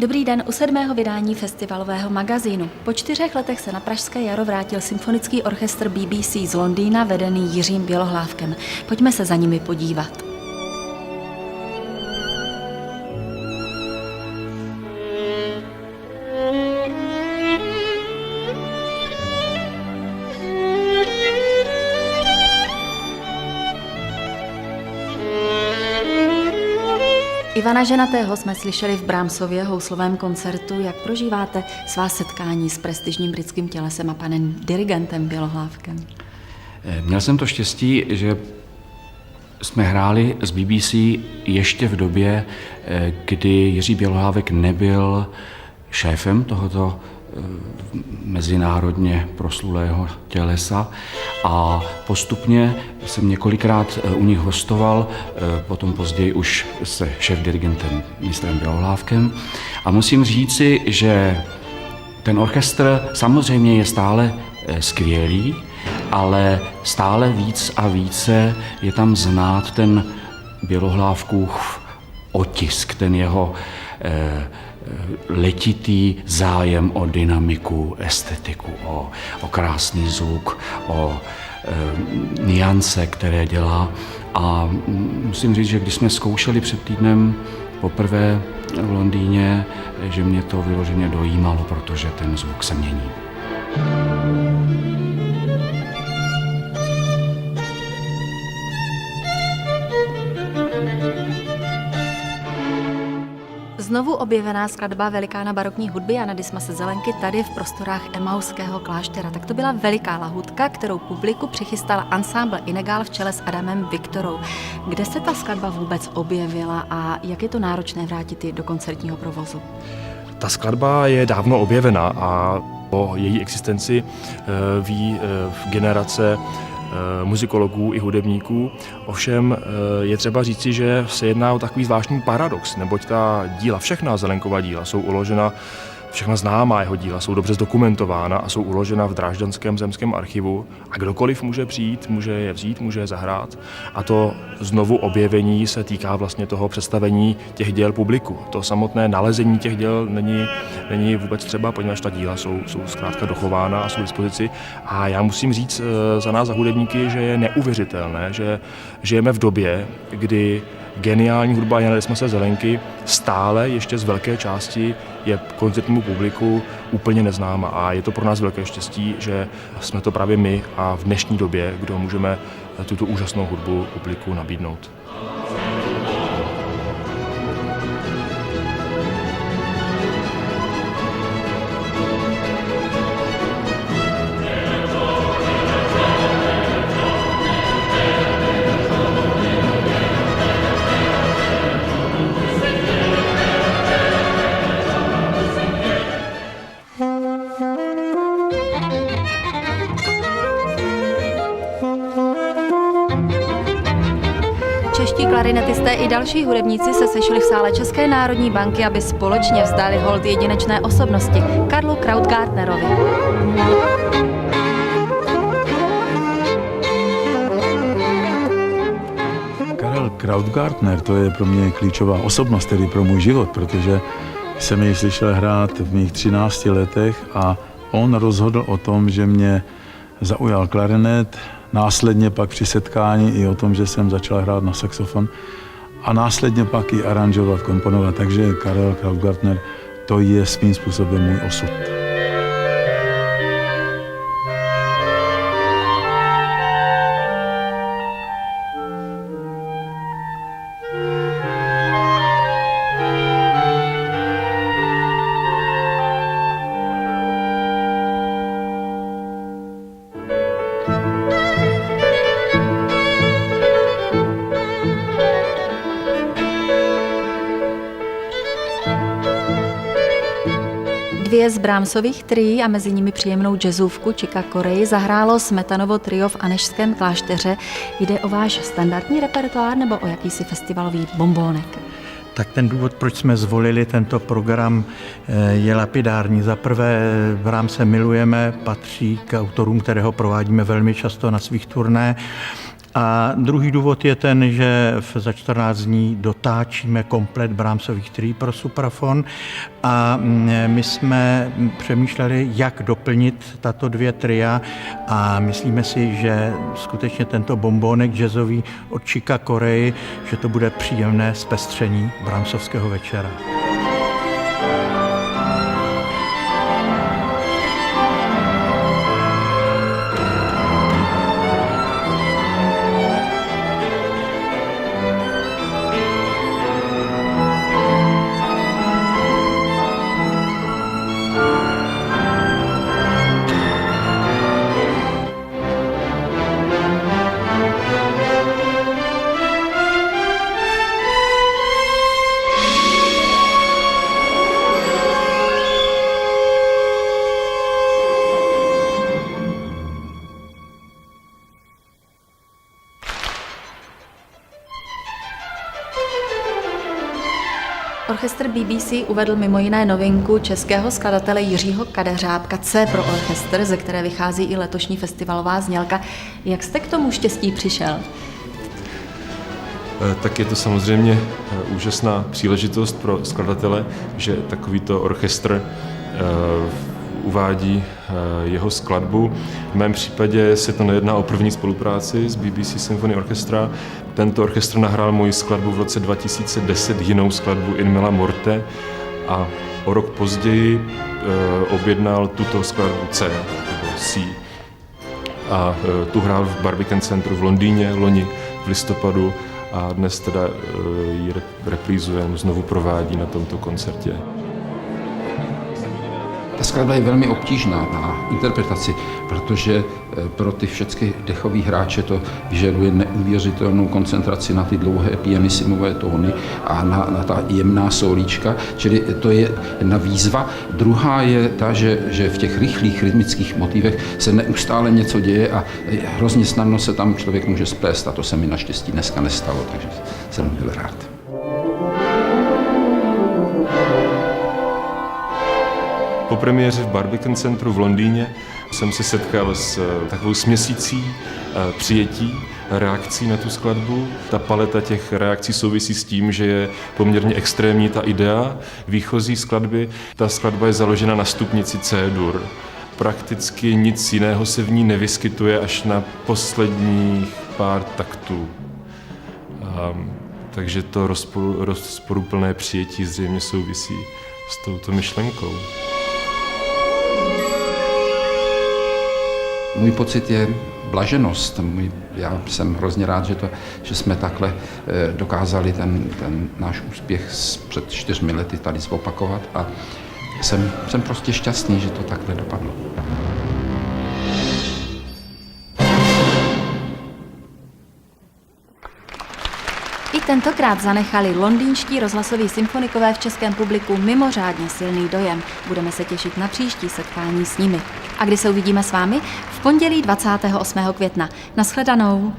Dobrý den u 7. vydání festivalového magazínu. Po 4 letech se na Pražské jaro vrátil symfonický orchestr BBC z Londýna vedený Jiřím Bělohlávkem. Pojďme se za nimi podívat. Ivana Ženatého jsme slyšeli v Brahmsově houslovém koncertu. Jak prožíváte svá setkání s prestižním britským tělesem a panem dirigentem Bělohlávkem? Měl jsem to štěstí, že jsme hráli s BBC ještě v době, kdy Jiří Bělohlávek nebyl šéfem tohoto mezinárodně proslulého tělesa a postupně jsem několikrát u nich hostoval, potom později už se šéf-dirigentem mistrem Bělohlávkem a musím říci, že ten orchestr samozřejmě je stále skvělý, ale stále víc a více je tam znát ten Bělohlávkův otisk, ten jeho letitý zájem o dynamiku, estetiku, o krásný zvuk, o niance, které dělá. A musím říct, že když jsme zkoušeli před týdnem poprvé v Londýně, že mě to vyloženě dojímalo, protože ten zvuk se mění. Znovu objevená skladba velikána barokní hudby Jana Dismase Zelenky tady v prostorách Emauského kláštera. Tak to byla veliká lahůdka, kterou publiku přichystala ansámbl Inegál v čele s Adamem Viktorou. Kde se ta skladba vůbec objevila a jak je to náročné vrátit ji do koncertního provozu? Ta skladba je dávno objevena a o její existenci ví generace muzikologů i hudebníků. Ovšem je třeba říci, že se jedná o takový zvláštní paradox, neboť ta díla, všechna Zelenkova díla jsou uložena, všechna známá jeho díla jsou dobře zdokumentována a jsou uložena v Drážďanském zemském archivu a kdokoliv může přijít, může je vzít, může je zahrát a to znovu objevení se týká vlastně toho představení těch děl publiku. To samotné nalezení těch děl není vůbec třeba, poněvadž ta díla jsou zkrátka dochována a jsou k dispozici a já musím říct za nás, za hudebníky, že je neuvěřitelné, že žijeme v době, kdy geniální hudba Jana Dismase Zelenky stále ještě z velké části je koncertnímu publiku úplně neznáma a je to pro nás velké štěstí, že jsme to právě my a v dnešní době, kdo můžeme tuto úžasnou hudbu publiku nabídnout. Čeští klarinetisté i další hudebníci se sešli v sále České národní banky, aby společně vzdali hold jedinečné osobnosti Karlu Krautgartnerovi. Karel Krautgartner, to je pro mě klíčová osobnost, tedy pro můj život, protože jsem jej slyšel hrát v mých 13 letech a on rozhodl o tom, že mě zaujal klarinet, následně pak při setkání i o tom, že jsem začal hrát na saxofon a následně pak i aranžovat, komponovat. Takže Karel Krautgartner, to je svým způsobem můj osud. Dvě z Brahmsových trií a mezi nimi příjemnou jazzůvku Chica Corea zahrálo Smetanovo trio v Anežském klášteře. Jde o váš standardní repertoár nebo o jakýsi festivalový bombónek? Tak ten důvod, proč jsme zvolili tento program, je lapidární. Za prvé, Brahmse milujeme, patří k autorům, kterého provádíme velmi často na svých turné. A druhý důvod je ten, že za 14 dní dotáčíme komplet Brahmsových trií pro suprafon a my jsme přemýšleli, jak doplnit tato 2 tria a myslíme si, že skutečně tento bombónek jazzový od Chica Corea, že to bude příjemné zpestření Brahmsovského večera. Orchestr BBC uvedl mimo jiné novinku českého skladatele Jiřího Kadeřábka C pro orchestr, ze které vychází i letošní festivalová znělka. Jak jste k tomu štěstí přišel? Tak je to samozřejmě úžasná příležitost pro skladatele, že takovýto orchestr uvádí jeho skladbu. V mém případě se to nejedná o první spolupráci s BBC Symphony Orchestra. Tento orchestr nahrál moji skladbu v roce 2010, jinou skladbu In Mela Morte, a o rok později objednal tuto skladbu C, nebo C. A tu hrál v Barbican Centru v Londýně loni v listopadu a dnes teda ji reprízujeme, znovu provádí na tomto koncertě. Ta skladba je velmi obtížná na interpretaci, protože pro ty všechny dechový hráče to vyžaduje neuvěřitelnou koncentraci na ty dlouhé pianissimové tóny a na ta jemná solíčka, čili to je jedna výzva. Druhá je ta, že v těch rychlých rytmických motivech se neustále něco děje a hrozně snadno se tam člověk může splést a to se mi naštěstí dneska nestalo, takže jsem byl rád. Po premiéře v Barbican Centru v Londýně jsem se setkal s takovou směsící přijetí, reakcí na tu skladbu. Ta paleta těch reakcí souvisí s tím, že je poměrně extrémní ta idea výchozí skladby. Ta skladba je založena na stupnici C-dur. Prakticky nic jiného se v ní nevyskytuje až na posledních pár taktů. Takže to rozporuplné přijetí zřejmě souvisí s touto myšlenkou. Můj pocit je blaženost. Já jsem hrozně rád, že jsme takhle dokázali ten náš úspěch před 4 lety tady zopakovat a jsem prostě šťastný, že to takhle dopadlo. I tentokrát zanechali londýnští rozhlasoví symfonikové v českém publiku mimořádně silný dojem. Budeme se těšit na příští setkání s nimi. A kdy se uvidíme s vámi? V pondělí 28. května. Nashledanou.